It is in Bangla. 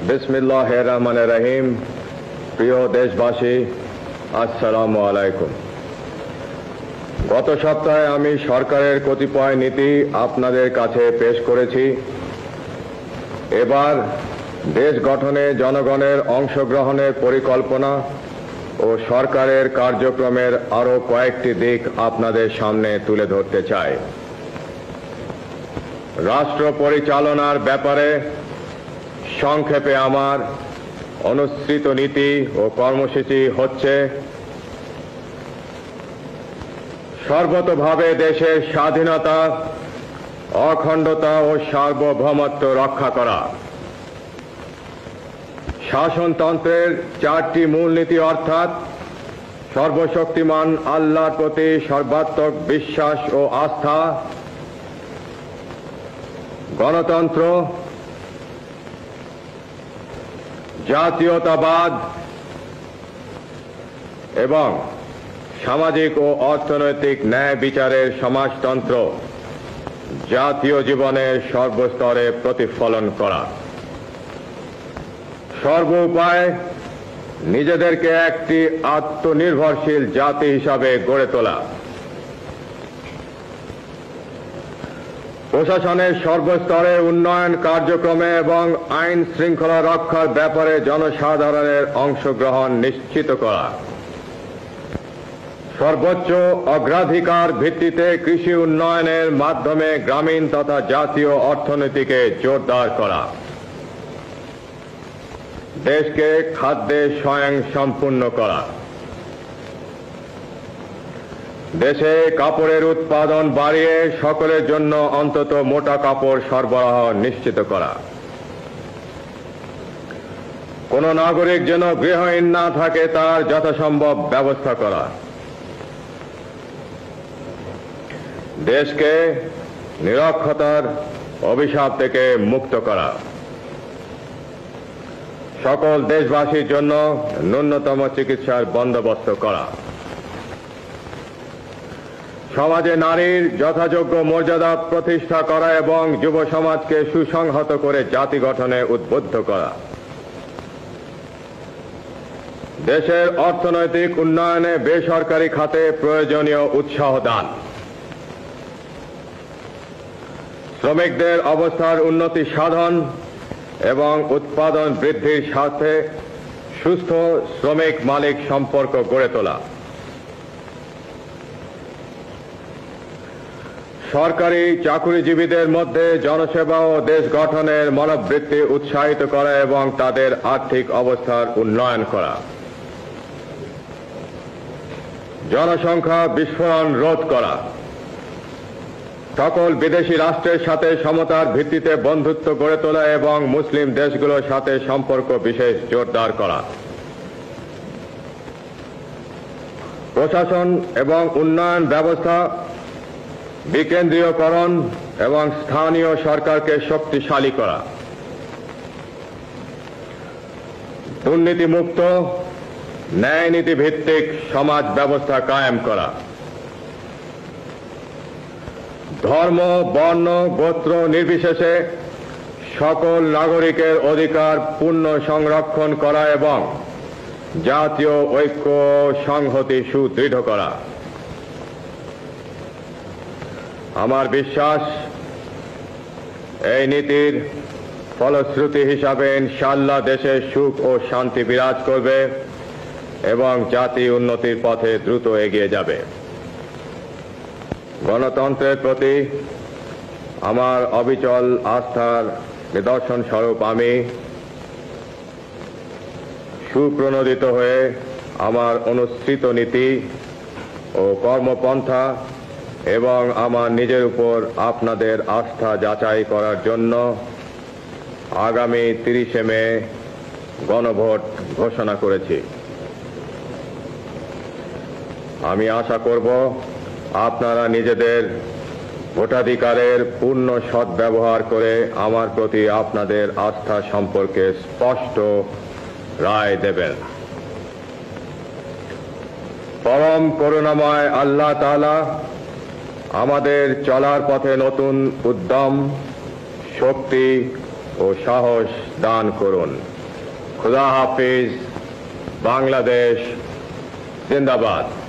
বিসমিল্লাহির রহমানির রহিম। প্রিয় দেশবাসী, আসসালামু আলাইকুম। গত সপ্তাহে আমি সরকারের কতিপয় নীতি আপনাদের কাছে পেশ করেছি। এবার দেশ গঠনে জনগণের অংশগ্রহণের পরিকল্পনা ও সরকারের কার্যক্রমের আরও কয়েকটি দিক আপনাদের সামনে তুলে ধরতে চাই। রাষ্ট্র পরিচালনার ব্যাপারে সংক্ষেপে আমার অনুসৃত নীতি ও কর্মসূচি হচ্ছে: সর্বতোভাবে দেশের স্বাধীনতা, অখণ্ডতা ও সার্বভৌমত্ব রক্ষা করা। শাসনতন্ত্রের চারটি মূলনীতি অর্থাৎ সর্বশক্তিমান আল্লাহর প্রতি সর্বাত্মক বিশ্বাস ও আস্থা, গণতন্ত্র, জাতীয়তাবাদ এবং সামাজিক ও অর্থনৈতিক ন্যায় বিচারের সমাজতন্ত্র জাতীয় জীবনের সর্বস্তরে প্রতিফলন করা। সর্বোপায় নিজেদেরকে একটি আত্মনির্ভরশীল জাতি হিসাবে গড়ে তোলা। প্রশাসনের সর্বস্তরে উন্নয়ন কার্যক্রমে এবং আইন শৃঙ্খলা রক্ষার ব্যাপারে জনসাধারণের অংশগ্রহণ নিশ্চিত করা। সর্বোচ্চ অগ্রাধিকার ভিত্তিতে কৃষি উন্নয়নের মাধ্যমে গ্রামীণ তথা জাতীয় অর্থনীতিকে জোরদার করা। দেশকে খাদ্যে স্বয়ংসম্পূর্ণ করা। দেশে কাপড়ের উৎপাদন বাড়িয়ে সকলের জন্য অন্তত মোটা কাপড় সরবরাহ নিশ্চিত করা। কোন নাগরিক যেন গৃহহীন না থাকে তার যথাসম্ভব ব্যবস্থা করা। দেশকে নিরক্ষরতার অভিশাপ থেকে মুক্ত করা। সকল দেশবাসীর জন্য ন্যূনতম চিকিৎসার বন্দোবস্ত করা। সমাজে নারীর যথাযোগ্য মর্যাদা প্রতিষ্ঠা করা এবং যুব সমাজকে সুসংহত করে জাতি গঠনে উদ্বুদ্ধ করা। দেশের অর্থনৈতিক উন্নয়নে বেসরকারি খাতে প্রয়োজনীয় উৎসাহ দান। শ্রমিকদের অবস্থার উন্নতি সাধন এবং উৎপাদন বৃদ্ধির সাথে সুস্থ শ্রমিক মালিক সম্পর্ক গড়ে তোলা। সরকারি চাকুরিজীবীদের মধ্যে জনসেবা ও দেশ গঠনের মনোবৃত্তি উৎসাহিত করা এবং তাদের আর্থিক অবস্থার উন্নয়ন করা। জনসংখ্যা বিস্ফোরণ রোধ করা। সকল বিদেশি রাষ্ট্রের সাথে সমতার ভিত্তিতে বন্ধুত্ব গড়ে তোলা এবং মুসলিম দেশগুলোর সাথে সম্পর্ক বিশেষ জোরদার করা। প্রশাসন এবং উন্নয়ন ব্যবস্থা বিকেন্দ্রীয়করণ এবং স্থানীয় সরকারকে শক্তিশালী করা। দুর্নীতিমুক্ত ন্যায়নীতি ভিত্তিক সমাজ ব্যবস্থা কায়েম করা। ধর্ম, বর্ণ, গোত্র নির্বিশেষে সকল নাগরিকের অধিকার পূর্ণ সংরক্ষণ করা এবং জাতীয় ঐক্য সংহতি সুদৃঢ় করা। আমার বিশ্বাস, এই নীতির ফলশ্রুতি হিসাবে ইনশাআল্লাহ দেশে সুখ ও শান্তি বিরাজ করবে এবং জাতি উন্নতির পথে দ্রুত এগিয়ে যাবে। গণতন্ত্রের প্রতি আমার অবিচল আস্থার নিদর্শন স্বরূপ আমি সুপ্রণোদিত হয়ে আমার অনুসৃত নীতি ও কর্মপন্থা এবং আমার নিজের উপর আপনাদের আস্থা যাচাই করার জন্য আগামী 30 মে গণভোট ঘোষণা করেছি। আমি আশা করব আপনারা নিজেদের ভোটাধিকারের পূর্ণ সদ্ব্যবহার করে আমার প্রতি আপনাদের আস্থা সম্পর্কে স্পষ্ট রায় দেবেন। পরম করুণাময় আল্লাহ তাআলা আমাদের চলার পথে নতুন উদ্যম, শক্তি ও ও সাহস দান করুন। খুদা হাফিজ। বাংলাদেশ জিন্দাবাদ।